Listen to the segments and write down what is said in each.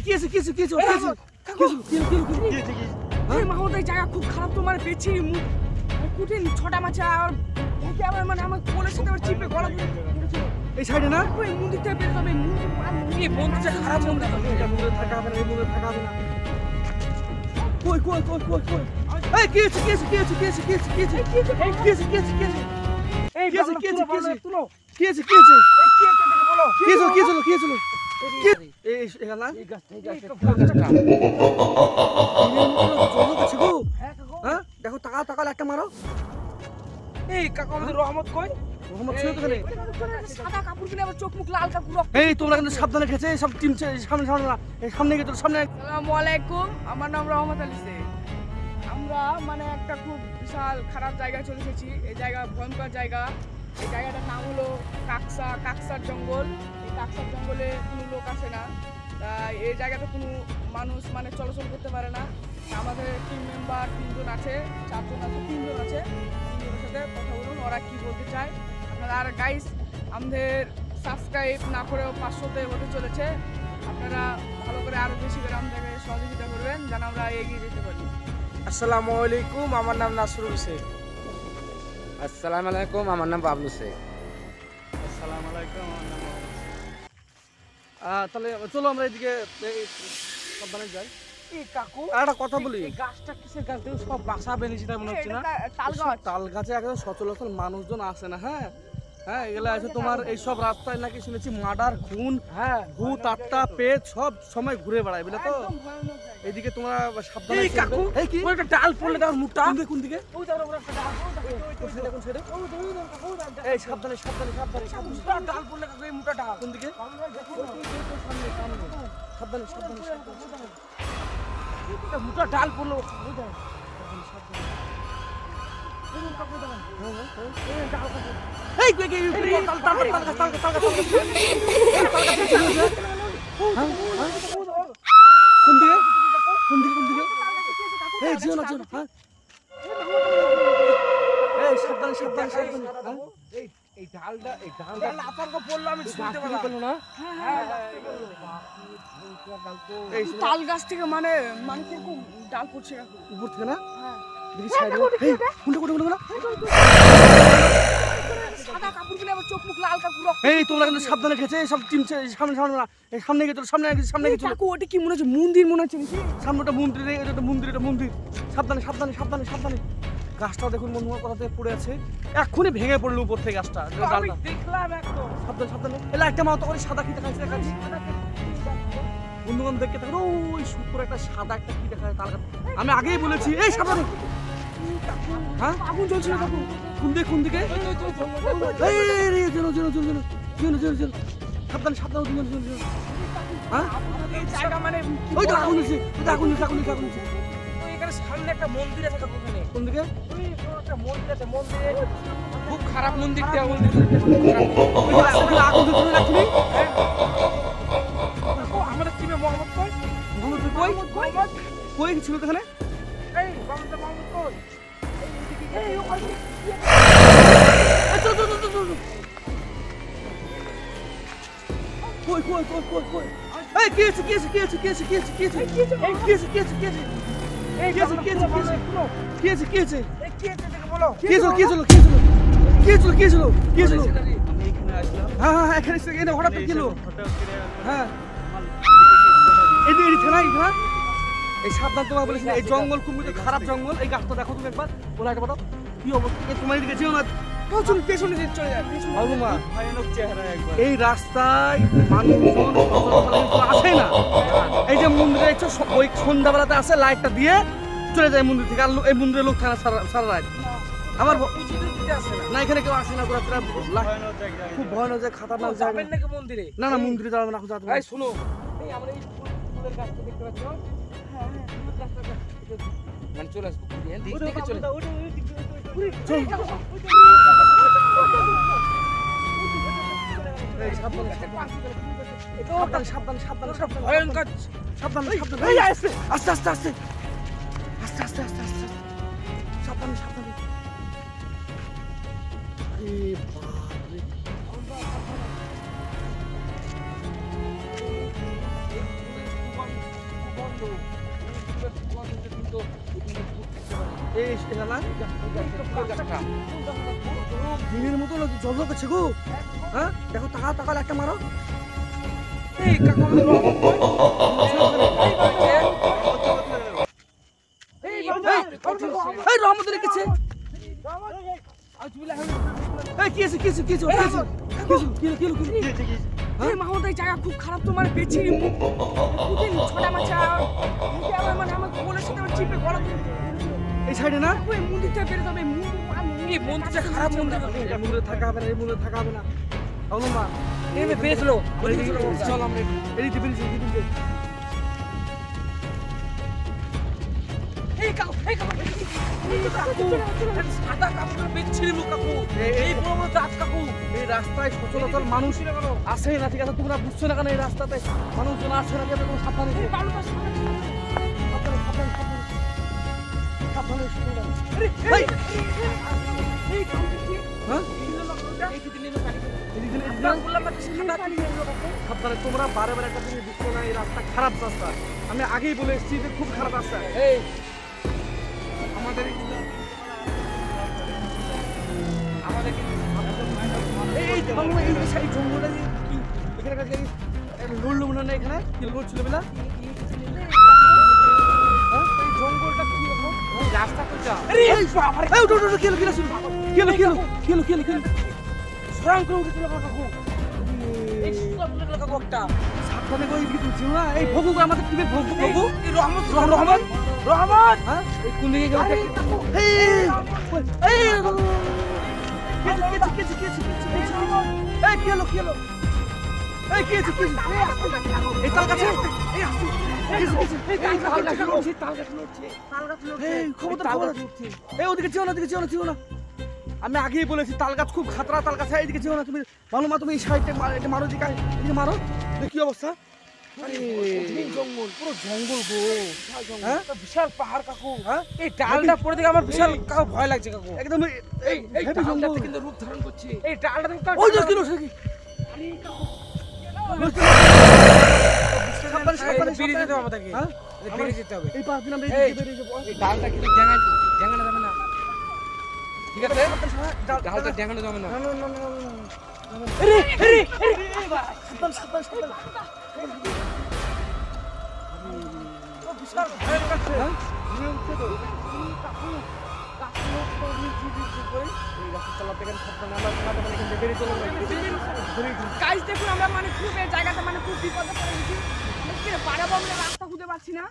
কি আছে মাহমুদ এই জায়গা খুব খারাপ তো মানে পেছি কুঠিন ছোটা মাছা আর আমার মানে আমার কোলের সাথে আমার চিপে গলা এই সাইডে না ওই মন্দির থেকে বের হবে এই মন্দিরটা খারাপ মন্দির এটা মন্দিরে থাকা হবে না এই মন্দিরে থাকা হবে না কই এই কি আছে এই কি আছে তুলো কি আছে বলো কি আছে এই এখানে এই গাছটা হ্যাঁ দেখো টাকা একটা মারো এই কাকা আমাদের রহমত কই রহমত ছিল তো সাদা কাপড় কিনে আবার চোখ মুখ লাল কাপড় এই তোমরা কিন্তু সাবধানে খেছে সব টিম সামনে গিয়ে সামনে আসসালামু আলাইকুম আমার নাম রহমত আলী শেখ আমরা মানে একটা খুব বিশাল খারাপ জায়গায় চলে এসেছি এই জায়গা ভয়ঙ্কর জায়গা এই জায়গাটার নাম হলো কাকসার জঙ্গল এই কাকসার জঙ্গলে কোনো লোক আসে না তাই এই জায়গাতে কোনো মানুষ মানে চলাচল করতে পারে না আমাদের টিম মেম্বার 3 জন আছে 4 জন আছে 3 জন আছে 3 জনের সাথে কথা বলুন ওরা কি বলতে চায় আপনারা আর গাইস আমাদের সাবস্ক্রাইব না করেও 500-তে হতে চলেছে আপনারা ভালো করে আরও বেশি করে আমাদেরকে সহযোগিতা করবেন যেন আমরা এগিয়ে যেতে পারি। আসসালামু আলাইকুম আমার নাম নাসরুল শেখ। আসসালামু আলাইকুম আমার নাম বাবলু শেখ। আসসালামু আলাইকুম আমার নাম তাহলে চলো আমরা এদিকে সাবধানে যাই। এই কাকু একটা কথা বলি এই গাছটা কিসের গাছ দেখো সব বাসা বেরিয়েছে তাই মনে হচ্ছে না তাল গাছে একদম সচরাচর মানুষজন আসে না হ্যাঁ এগুলো আছে তোমার এইসব রাস্তায় নাকি শুনেছি মার্ডার খুন ভূত আত্মা পেট সব সময় ঘুরে বেড়ায় বুঝলে তো এইদিকে তোমরা সাবধানে এই কাকু এই কি একটা ডাল পড়লে তার মুখটা কোন দিকে ওই দেখো ওরা একটা ডাল কোন সাইডে এই সাবধানে ডাল পড়লে কাকু এই মুখটা ডাল কোন দিকে সাবধানে মুখটা ডাল পড়লো এই কোন দিকে এই জিও না হ্যাঁ এই সাবধানে এই ডালটা আপনাকে বললো আমি শুনতে পেলাম না এই তাল গাছ থেকে মানে কিরকম ডাল পড়ছে উপর থেকে না হ্যাঁ দেখি সাইডে এই কোনটা সাদা কাপড় কিনে আবার চোখ মুখ লাল কাপড় এই তোমরা কিন্তু সাবধানে খেছে সব টিম সামনে গিয়ে সামনে গিয়ে কাকু ওটা কি মনে হচ্ছে মন্দির মনে হচ্ছে নাকি সামনেটা মন্দির সাবধানে গাছটা দেখুন মনমোহন কথাতে পড়ে আছে এক্ষুনি ভেঙে পড়লো উপর থেকে গাছটা ডালটা দেখলাম একদম সাবধানে এলা একটা মাথা করে সাদা কি দেখাচ্ছে বন্ধুগণ দেখতে থাকো ওই সুপুর একটা সাদা একটা কি দেখা যায় তাল গাছ আমি আগেই বলেছি এই সাবধানে হ্যাঁ আগুন জ্বলছিল কাকু কোন দিকে এই সাবধানে হ্যাঁ এই জায়গা মানে ওই তো আগুন নিচ্ছে তো এখানে সামনে একটা মন্দির আছে কাকু ওখানে কোন দিকে ওই একটা মন্দির আছে মন্দিরে খুব খারাপ মন্দির দেওয়া আগুন রাখলি আমাদের টিমে মোহাম্মদ কই ছিল তো এখানে এই মোহাম্মদ কই এই ওখানে কই এই কি আছে হ্যাঁ এখানে হঠাৎ কি হলো হ্যাঁ এই সাবধান তোমার বলেছি এই জঙ্গল খুব খারাপ জঙ্গল এই গাছটা দেখো তুমি একবার বলে একটা কথা কি অবস্থা তোমার দিকে যেও না পেছনে চলে যায় এই রাস্তায় মানুষজন আসে না এই যে মন্দিরে একটু ওই সন্ধ্যাবেলাতে আসে লাইটটা দিয়ে চলে যায় মন্দির থেকে আর এই মন্দিরে লোক থাকে সারা রাত আমার না এখানে কেউ আসে না খুব ভয়ানক যায় খাতারনাক যাবেন নাকি মন্দিরে না মন্দিরে যাবে না এই শুনো এই আমরা এই ফুলের গাছটা দেখতে পাচ্ছ মানে চলে আসবো দেখে চলে সাবধানে এই এটা না দিনের মতো জল করছে গো। হ্যাঁ দেখো তাকালে একটা মারো। এই কাকা এই রহমতের কিছু মাহমুদ এই জায়গা খুব খারাপ তো মানে বেছি ছোটা মাছা মানে আমার গোলের সাথে আমার চিপে গলা এই সাইডে না ওই মন্দিরটা বের হবে এই মন্দিরটা খারাপ মন্দির এই মন্দিরে থাকা হবে না, এই মন্দিরে থাকা হবে না। মা এই বেরেছিল চল আমরা এদিকে বেরিয়েছি এই কাকু সাদা কাপড় বেচছিলি কাকু এই বড় বড় দাঁত কাকু। এই রাস্তায় সচরাচর মানুষ আসে না, ঠিক আছে? তোমরা বুঝছো না কেন এই রাস্তাতে মানুষজন আসে না? কেন সাবধানে সাবধানে তোমরা বারে বারে একটা জিনিস বুঝছো না, এই রাস্তা খারাপ রাস্তা। আমি আগেই বলে এসেছি যে খুব খারাপ রাস্তা। এই আমাদের এই জঙ্গলে কি এখানে কাছে লড়লো মনে হয় এখানে কি লড়ছিল বেলা জঙ্গলটা কি রাস্তা তো যা সাবধানে করে এদিকে তুলছিল না। এই ভগু আমাদের টিভি ভগু এই রহমত হ্যাঁ এই কোন দিকে গেল? আমি আগেই বলেছি তাল গাছ খুব খাতরা, তাল গাছ এইদিকে যেও না। তুমি ভালো মা তুমি এই সাইডে মারো, দিকে মারো। কি অবস্থা? জঙ্গল, পুরো জঙ্গল গো। হ্যাঁ বিশাল পাহাড় কাকু। হ্যাঁ এই ডালটা পড়ে দেখে আমার বিশাল কাকু ভয় লাগছে কাকু। একদম এই ডালটা কিন্তু রূপ ধারণ করছে। এই ডালটা দেখো ওই যে কিলো সাকি বেরিয়ে যেতে হবে আমাদেরকে। হ্যাঁ বেরিয়ে যেতে হবে। এই 5 দিন আমরা বেরিয়ে যাবো। এই ডালটা কিন্তু জাঙ্গানো যাবে না, ঠিক আছে? ডালটা জাঙ্গানো যাবে না। গাইস দেখুন আমরা মানে খুব এই জায়গাটা মানে খুব বিপদে পড়ে গেছি। পারাবো আমরা রাস্তা খুঁজে পাচ্ছি না।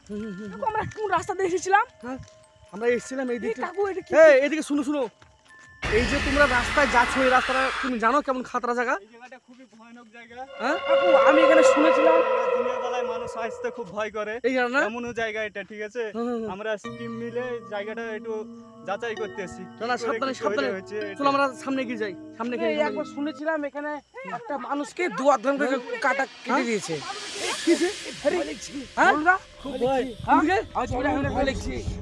আমরা কোন রাস্তা দিয়ে এসেছিলাম? আমরা এসেছিলাম এই দিকে। কাকু এটা কি? এই এদিকে শুনো এই যে তোমরা রাস্তায় যাচ্ছ, এই রাস্তাটা তুমি জানো কেমন খাতরা জায়গা? এই জায়গাটা খুবই ভয়ানক জায়গা। হ্যাঁ কাকু আমি এখানে শুনেছিলাম দিনের বেলায় মানুষ আসতে খুব ভয় করে। এই জানো না? এমনও জায়গা এটা, ঠিক আছে? আমরা টিম মিলে জায়গাটা একটু যাচাই করতেছি। না সাবধানে চলো আমরা সামনে এগিয়ে যাই। সামনে এই একবার শুনেছিলাম এখানে একটা মানুষকে দুয়ার ধরে কাটা কেটে দিয়েছে। কিছে? হ্যাঁ খুব ভয়।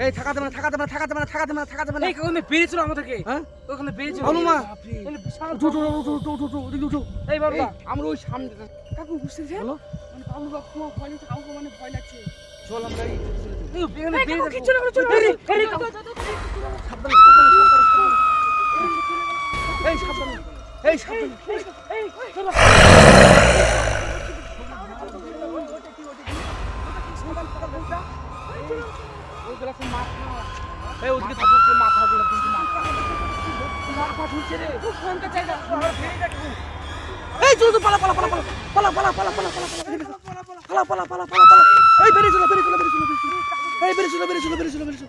এই থাকাতে না। এই ওখানে বেরিয়েছিল আমাদেরকে। হ্যাঁ ওখানে বেরিয়েছিল। বলো মা উঠো। উঠো। এই বাবা আমরা ওই সামনে কাকু বুঝতে চাই বলো। মানে বাবু বাবু ভয় লাগছে, কাকু মানে ভয় লাগছে। চল আমরা এই এখানে বেরিয়ে কিছু না চল বেরিয়ে এই বেরিয়েছিল